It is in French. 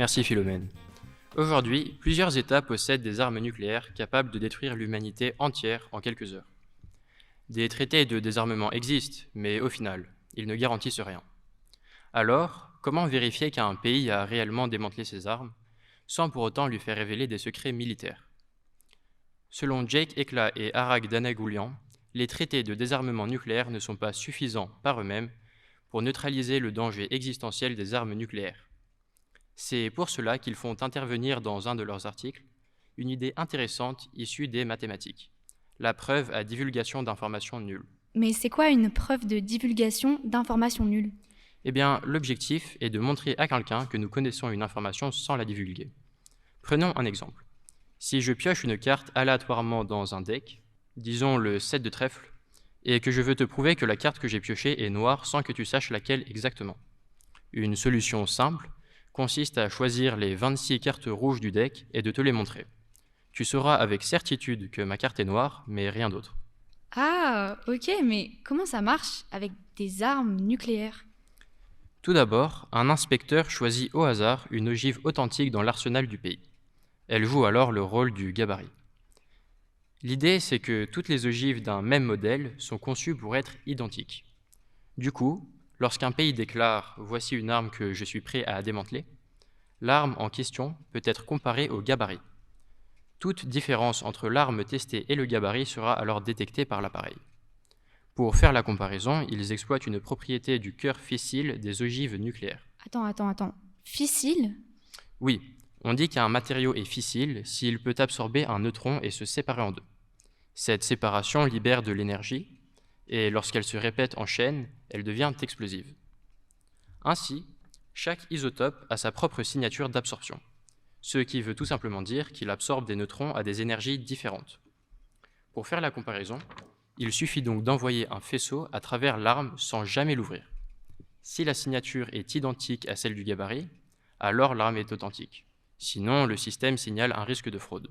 Merci Philomène. Aujourd'hui, plusieurs États possèdent des armes nucléaires capables de détruire l'humanité entière en quelques heures. Des traités de désarmement existent, mais au final, ils ne garantissent rien. Alors, comment vérifier qu'un pays a réellement démantelé ses armes, sans pour autant lui faire révéler des secrets militaires? Selon Jake Ekla et Arag Danagoulian, les traités de désarmement nucléaire ne sont pas suffisants par eux-mêmes pour neutraliser le danger existentiel des armes nucléaires. C'est pour cela qu'ils font intervenir dans un de leurs articles une idée intéressante issue des mathématiques, la preuve à divulgation d'informations nulles. Mais c'est quoi une preuve de divulgation d'informations nulles? Eh bien, l'objectif est de montrer à quelqu'un que nous connaissons une information sans la divulguer. Prenons un exemple. Si je pioche une carte aléatoirement dans un deck, disons le 7 de trèfle, et que je veux te prouver que la carte que j'ai piochée est noire sans que tu saches laquelle exactement. Une solution simple consiste à choisir les 26 cartes rouges du deck et de te les montrer. Tu sauras avec certitude que ma carte est noire, mais rien d'autre. Ah, ok, mais comment ça marche avec des armes nucléaires? Tout d'abord, un inspecteur choisit au hasard une ogive authentique dans l'arsenal du pays. Elle joue alors le rôle du gabarit. L'idée, c'est que toutes les ogives d'un même modèle sont conçues pour être identiques. Du coup, lorsqu'un pays déclare « Voici une arme que je suis prêt à démanteler », l'arme en question peut être comparée au gabarit. Toute différence entre l'arme testée et le gabarit sera alors détectée par l'appareil. Pour faire la comparaison, ils exploitent une propriété du cœur fissile des ogives nucléaires. Attends. Fissile? Oui, on dit qu'un matériau est fissile s'il peut absorber un neutron et se séparer en deux. Cette séparation libère de l'énergie, et lorsqu'elle se répète en chaîne, elle devient explosive. Ainsi, chaque isotope a sa propre signature d'absorption, ce qui veut tout simplement dire qu'il absorbe des neutrons à des énergies différentes. Pour faire la comparaison, il suffit donc d'envoyer un faisceau à travers l'arme sans jamais l'ouvrir. Si la signature est identique à celle du gabarit, alors l'arme est authentique. Sinon, le système signale un risque de fraude.